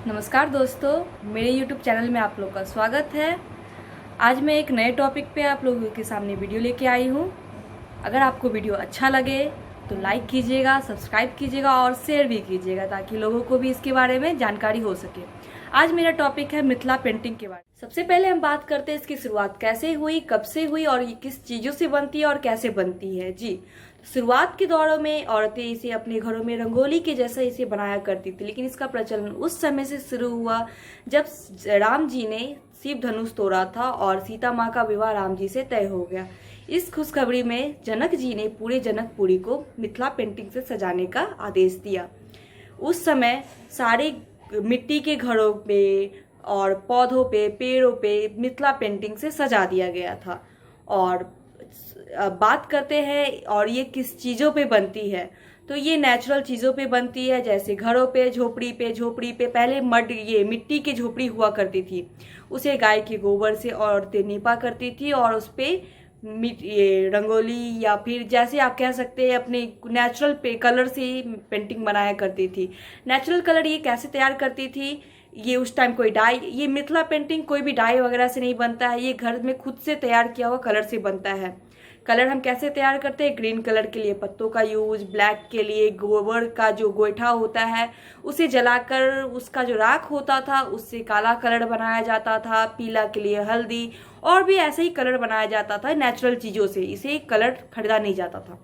नमस्कार दोस्तों, मेरे YouTube चैनल में आप लोग का स्वागत है। आज मैं एक नए टॉपिक पे आप लोगों के सामने वीडियो लेके आई हूँ। अगर आपको वीडियो अच्छा लगे तो लाइक कीजिएगा, सब्सक्राइब कीजिएगा और शेयर भी कीजिएगा ताकि लोगों को भी इसके बारे में जानकारी हो सके। आज मेरा टॉपिक है मिथिला पेंटिंग के बारे में। सबसे पहले हम बात करते हैं इसकी शुरुआत कैसे हुई, कब से हुई और ये किस चीज़ों से बनती है और कैसे बनती है। जी, शुरुआत के दौरों में औरतें इसे अपने घरों में रंगोली के जैसा इसे बनाया करती थी, लेकिन इसका प्रचलन उस समय से शुरू हुआ जब राम जी ने शिव धनुष तोड़ा था और सीता माँ का विवाह राम जी से तय हो गया। इस खुशखबरी में जनक जी ने पूरे जनकपुरी को मिथिला पेंटिंग से सजाने का आदेश दिया। उस समय सारे मिट्टी के घरों पे और पौधों पे, पेड़ों पे मिथिला पेंटिंग से सजा दिया गया था। और बात करते हैं और ये किस चीज़ों पे बनती है, तो ये नेचुरल चीज़ों पे बनती है, जैसे घरों पे, झोपड़ी पे पहले ये मिट्टी की झोपड़ी हुआ करती थी, उसे गाय के गोबर से औरतें नीपा करती थी और उस पर ये रंगोली या फिर जैसे आप कह सकते हैं अपने नेचुरल कलर से पेंटिंग बनाया करती थी। नेचुरल कलर ये कैसे तैयार करती थी, ये उस टाइम कोई डाई, ये मिथिला पेंटिंग कोई भी डाई वगैरह से नहीं बनता है, ये घर में खुद से तैयार किया हुआ कलर से बनता है। कलर हम कैसे तैयार करते हैं, ग्रीन कलर के लिए पत्तों का यूज, ब्लैक के लिए गोबर का जो गोईठा होता है उसे जलाकर उसका जो राख होता था उससे काला कलर बनाया जाता था, पीला के लिए हल्दी, और भी ऐसे ही कलर बनाया जाता था नेचुरल चीज़ों से। इसे कलर खरीदा नहीं जाता था।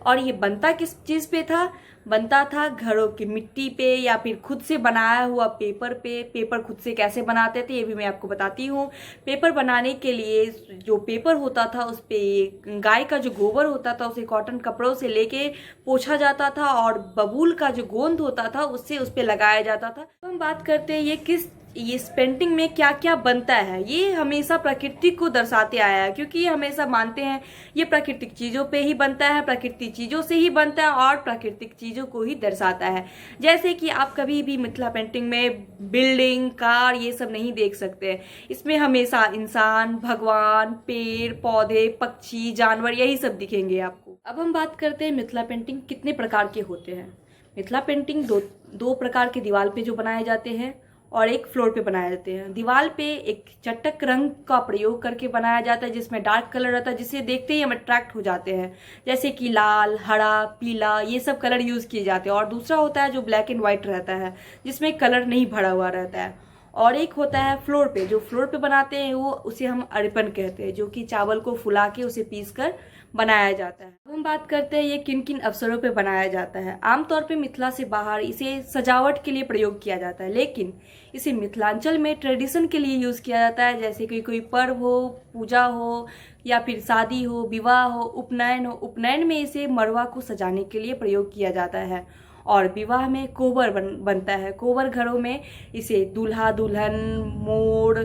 और ये बनता किस चीज़ पे था, बनता था घरों की मिट्टी पे या फिर खुद से बनाया हुआ पेपर पे। पेपर खुद से कैसे बनाते थे ये भी मैं आपको बताती हूँ। पेपर बनाने के लिए जो पेपर होता था उस पे गाय का जो गोबर होता था उसे कॉटन कपड़ों से लेके पोंछा जाता था और बबूल का जो गोंद होता था उससे उस पे लगाया जाता था। तो हम बात करते हैं ये इस पेंटिंग में क्या क्या बनता है। ये हमेशा प्रकृति को दर्शाते आया है, क्योंकि ये हमेशा मानते हैं ये प्राकृतिक चीज़ों पे ही बनता है, प्राकृतिक चीज़ों से ही बनता है और प्राकृतिक चीज़ों को ही दर्शाता है। जैसे कि आप कभी भी मिथिला पेंटिंग में बिल्डिंग, कार ये सब नहीं देख सकते। इसमें हमेशा इंसान, भगवान, पेड़ पौधे, पक्षी, जानवर यही सब दिखेंगे आपको। अब हम बात करते हैं मिथिला पेंटिंग कितने प्रकार के होते हैं। मिथिला पेंटिंग दो प्रकार के दीवार पे जो बनाए जाते हैं और एक फ्लोर पे बनाए जाते हैं। दीवार पे एक चटक रंग का प्रयोग करके बनाया जाता है जिसमें डार्क कलर रहता है, जिसे देखते ही हम अट्रैक्ट हो जाते हैं, जैसे कि लाल, हरा, पीला ये सब कलर यूज़ किए जाते हैं। और दूसरा होता है जो ब्लैक एंड वाइट रहता है जिसमें कलर नहीं भरा हुआ रहता है। और एक होता है फ्लोर पे, जो फ्लोर पे बनाते हैं वो उसे हम अरिपन कहते हैं, जो कि चावल को फुला के उसे पीस कर बनाया जाता है। अब हम बात करते हैं ये किन किन अवसरों पे बनाया जाता है। आमतौर पे मिथिला से बाहर इसे सजावट के लिए प्रयोग किया जाता है, लेकिन इसे मिथिलांचल में ट्रेडिशन के लिए यूज़ किया जाता है, जैसे कि कोई पर्व हो, पूजा हो या फिर शादी हो, विवाह हो, उपनयन हो। उपनयन में इसे मड़वा को सजाने के लिए प्रयोग किया जाता है और विवाह में कोबर बनता है। कोबर घरों में इसे दूल्हा दुल्हन, मोर,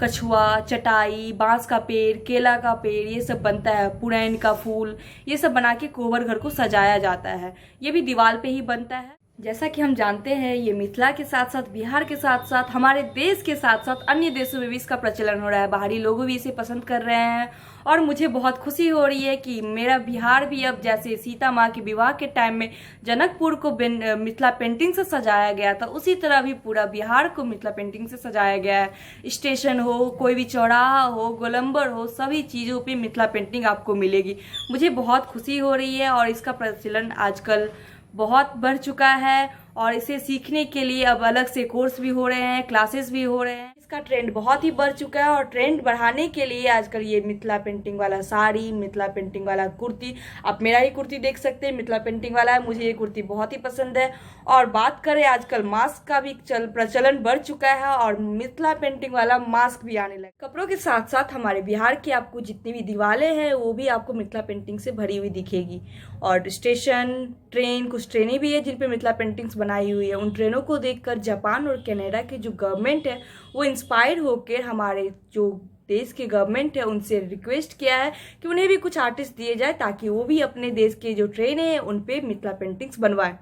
कछुआ, चटाई, बांस का पेड़, केला का पेड़ ये सब बनता है, पुरैन का फूल ये सब बना के कोबर घर को सजाया जाता है। ये भी दीवार पे ही बनता है। जैसा कि हम जानते हैं ये मिथिला के साथ साथ, बिहार के साथ साथ, हमारे देश के साथ साथ अन्य देशों में भी इसका प्रचलन हो रहा है। बाहरी लोग भी इसे पसंद कर रहे हैं और मुझे बहुत खुशी हो रही है कि मेरा बिहार भी अब जैसे सीता माँ के विवाह के टाइम में जनकपुर को मिथिला पेंटिंग से सजाया गया था, उसी तरह भी पूरा बिहार को मिथिला पेंटिंग से सजाया गया है। स्टेशन हो, कोई भी चौराहा हो, गोलंबर हो, सभी चीज़ों पे मिथिला पेंटिंग आपको मिलेगी। मुझे बहुत खुशी हो रही है और इसका प्रचलन आजकल बहुत बढ़ चुका है और इसे सीखने के लिए अब अलग से कोर्स भी हो रहे हैं, क्लासेस भी हो रहे हैं। इसका ट्रेंड बहुत ही बढ़ चुका है और ट्रेंड बढ़ाने के लिए आजकल ये मिथिला पेंटिंग वाला साड़ी, मिथिला पेंटिंग वाला कुर्ती, आप मेरा ही कुर्ती देख सकते हैं मिथिला पेंटिंग वाला है, मुझे ये कुर्ती बहुत ही पसंद है। और बात करें आजकल मास्क का भी प्रचलन बढ़ चुका है और मिथिला पेंटिंग वाला मास्क भी आने लगा। कपड़ों के साथ साथ हमारे बिहार की आपको जितनी भी दीवारें हैं वो भी आपको मिथिला पेंटिंग से भरी हुई दिखेगी। और स्टेशन, ट्रेन, कुछ ट्रेनें भी है जिन पे मिथिला पेंटिंग्स बनाई हुई है। उन ट्रेनों को देखकर जापान और कनाडा के जो गवर्नमेंट है वो इंस्पायर होकर हमारे जो देश के गवर्नमेंट है उनसे रिक्वेस्ट किया है कि उन्हें भी कुछ आर्टिस्ट दिए जाए ताकि वो भी अपने देश के जो ट्रेन है उन पे मिथिला पेंटिंग्स बनवाएं।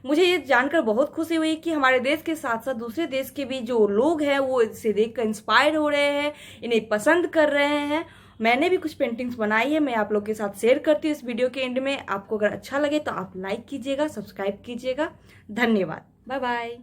मुझे ये जानकर बहुत खुशी हुई कि हमारे देश के साथ साथ दूसरे देश के भी जो लोग हैं वो इसे देखकर इंस्पायर हो रहे हैं, इन्हें पसंद कर रहे हैं। मैंने भी कुछ पेंटिंग्स बनाई है, मैं आप लोग के साथ शेयर करती हूँ इस वीडियो के एंड में। आपको अगर अच्छा लगे तो आप लाइक कीजिएगा, सब्सक्राइब कीजिएगा। धन्यवाद, बाय बाय।